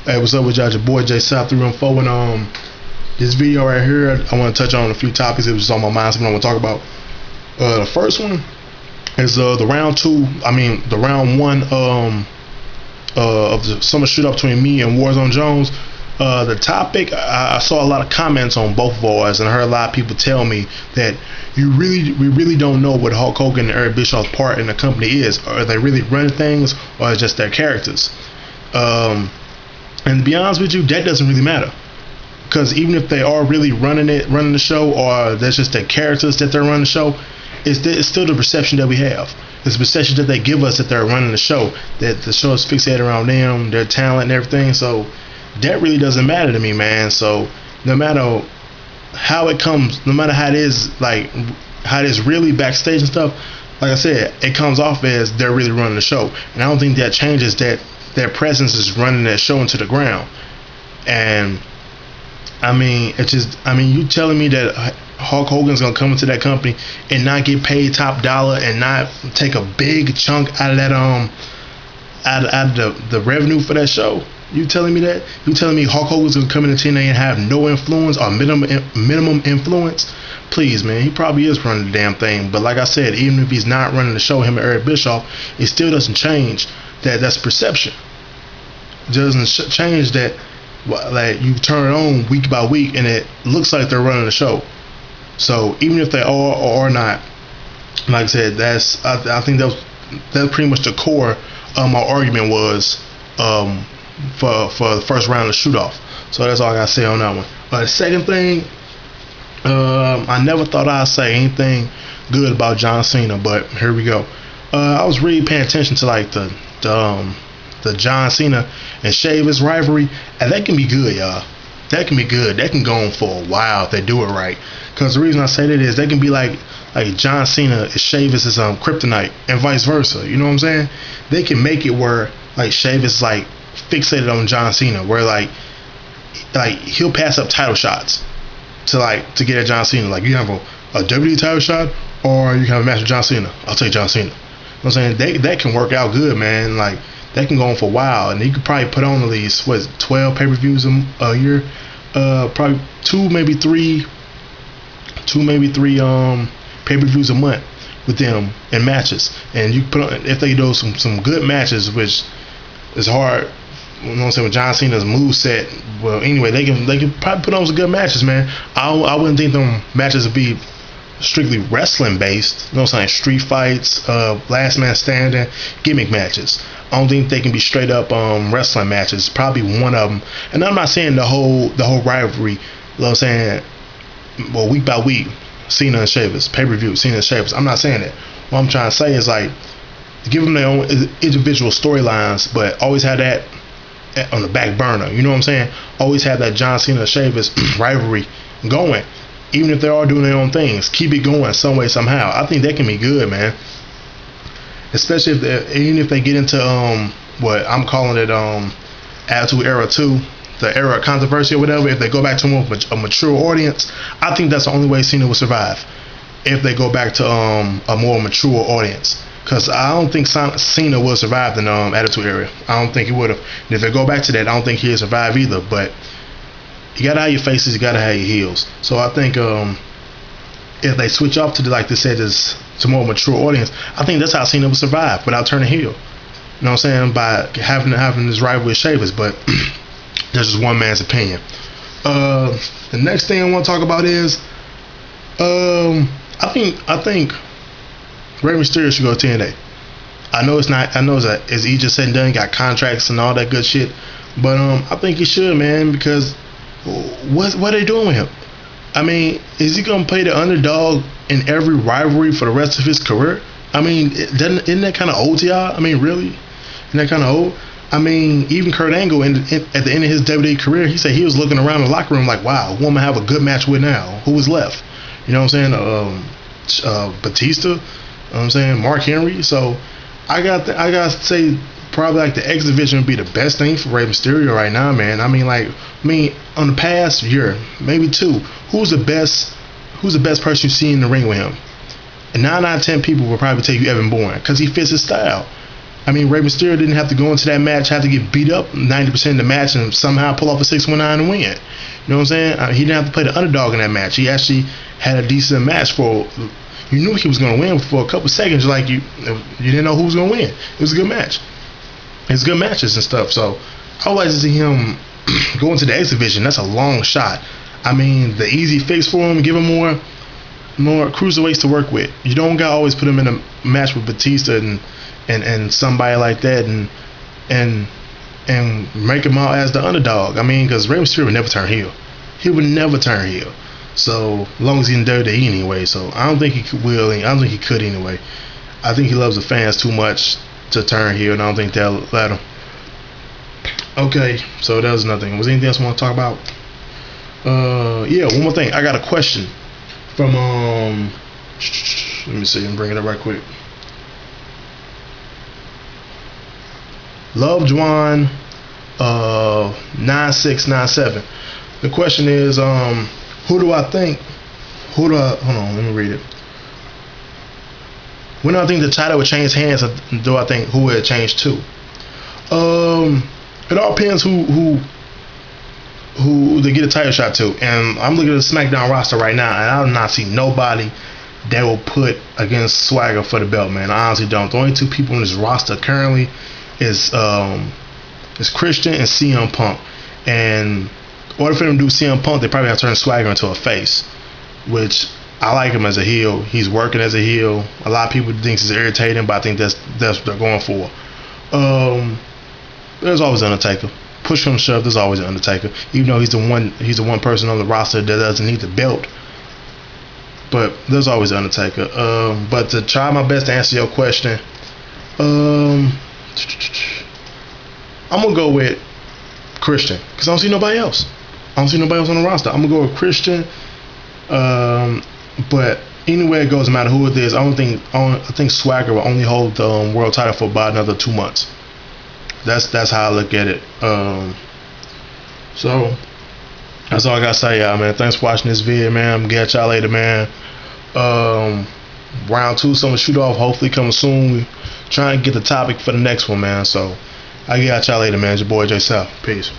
Hey, what's up with y'all? Your boy J South 314, and this video right here, I want to touch on a few topics that was just on my mind, something I want to talk about. The first one is the round two. The round one of the summer shootout between me and Warzone Jones. The topic, I saw a lot of comments on both of ours, and I heard a lot of people tell me that we really don't know what Hulk Hogan and Eric Bischoff's part in the company is. Are they really running things, or just their characters? And to be honest with you, that doesn't really matter, because even if they are really running the show, or that's just their characters that they're running the show, it's still the perception that we have. It's the perception that they give us that they're running the show, that the show is fixated around them, their talent and everything. So that really doesn't matter to me, man. So no matter how it comes, no matter how it is, like how it is really backstage and stuff, like I said, it comes off as they're really running the show, and I don't think that changes that their presence is running that show into the ground. And you telling me that Hulk Hogan's gonna come into that company and not get paid top dollar and not take a big chunk out of that out of the revenue for that show? You telling me that? You telling me Hulk Hogan's gonna come into TNA and have no influence or minimum influence? Please, man, he probably is running the damn thing. But like I said, even if he's not running the show, him and Eric Bischoff, it still doesn't change that's perception. It doesn't change that, like, you turn it on week by week and it looks like they're running the show. So even if they are or not, like I said, I think that's pretty much the core of my argument was for the first round of shoot-off. So that's all I gotta say on that one. The second thing, I never thought I'd say anything good about John Cena, but here we go. I was really paying attention to like the John Cena and Sheamus rivalry, and that can be good, y'all. That can be good. That can go on for a while if they do it right. Because the reason I say that is they can be like John Cena is Sheamus' kryptonite, and vice versa. You know what I'm saying? They can make it where like Sheamus like fixated on John Cena, where like he'll pass up title shots to get at John Cena. Like, you have a WWE title shot, or you can have a match with John Cena. I'll take John Cena. You know what I'm saying? That can work out good, man. Like, that can go on for a while, and you could probably put on at least 12 pay-per-views a year, probably two, maybe three pay-per-views a month with them in matches. And you put on, if they do some good matches, which is hard. You know what I'm saying, with John Cena's moveset. Well, anyway, they can probably put on some good matches, man. I wouldn't think them matches would be strictly wrestling based. You know what I'm saying? Street fights, last man standing, gimmick matches. I don't think they can be straight up wrestling matches. Probably one of them. And I'm not saying the whole rivalry. You know what I'm saying? Well, week by week, Cena and Sheamus, pay-per-view, Cena and Sheamus. I'm not saying that. What I'm trying to say is, like, give them their own individual storylines, but always have that on the back burner. You know what I'm saying? Always have that John Cena Sheamus rivalry going. Even if they are doing their own things, keep it going some way, somehow. I think that can be good, man. Especially even if they get into what I'm calling it Attitude Era 2, the era of controversy or whatever. If they go back to a mature audience, I think that's the only way Cena will survive. If they go back to a more mature audience. Because I don't think Cena will survive the Attitude Era. I don't think he would have. And if they go back to that, I don't think he'll survive either. But you gotta have your faces, you gotta have your heels. So I think if they switch up to like they said, to more mature audience, I think that's how Cena will survive without turning heel. You know what I'm saying? By having this rivalry with Sheamus. But that's just one man's opinion. The next thing I want to talk about is I think Rey Mysterio should go to TNA. I know it's easier said than done. He got contracts and all that good shit, but I think he should, man, because what are they doing with him? I mean, is he gonna play the underdog in every rivalry for the rest of his career? I mean, isn't that kind of old to y'all? I mean, really? Isn't that kind of old? I mean, even Kurt Angle at the end of his WWE career, he said he was looking around the locker room like, wow, who am I have a good match with now? Who was left? You know what I'm saying? Batista. You know what I'm saying? Mark Henry. So I got to say, probably like the X Division would be the best thing for Rey Mysterio right now, man. I mean, on the past year, maybe two, who's the best person you see in the ring with him? And 9 out of 10 people will probably tell you Evan Bourne, because he fits his style. I mean, Rey Mysterio didn't have to go into that match, have to get beat up 90% of the match, and somehow pull off a 619 and win. You know what I'm saying? He didn't have to play the underdog in that match. He actually had a decent match for. You knew he was going to win for a couple seconds. Like you didn't know who was going to win. It was a good match. It's good matches and stuff. So I would like to see him go into the X Division. That's a long shot. I mean, the easy fix for him, give him more cruiserweights to work with. You don't got to always put him in a match with Batista and somebody like that and make him out as the underdog. I mean, because Rey Mysterio would never turn heel. He would never turn heel. So long as he's in WWE anyway. So I don't think he will. I don't think he could anyway. I think he loves the fans too much to turn heel, and I don't think they'll let him. Okay, so that was nothing. Was there anything else I want to talk about? Yeah, one more thing. I got a question from let me see and bring it up right quick. Love Juan 9697. The question is, hold on, let me read it. When do I think the title would change hands, or do I think who would it change to? It all depends who they get a title shot to. And I'm looking at the SmackDown roster right now, and I do not see nobody that will put against Swagger for the belt, man. I honestly don't. The only two people in this roster currently is Christian and CM Punk. And in order for them to do CM Punk, they probably have to turn Swagger into a face, which I like him as a heel. He's working as a heel. A lot of people think he's irritating, but I think that's what they're going for. There's always an Undertaker. Push come shove, there's always an Undertaker. Even though he's the one person on the roster that doesn't need the belt, but there's always an Undertaker. But to try my best to answer your question, I'm gonna go with Christian because I don't see nobody else. I don't see nobody else on the roster. I'm gonna go with Christian. But anyway it goes, no matter who it is, I think Swagger will only hold the world title for about another 2 months. That's how I look at it. So that's all I gotta say, y'all, man. Thanks for watching this video, man. I'm gonna get y'all later, man. Round 2, summer shoot off, hopefully coming soon. We're trying to get the topic for the next one, man. So I get y'all later, man. It's your boy J South. Peace.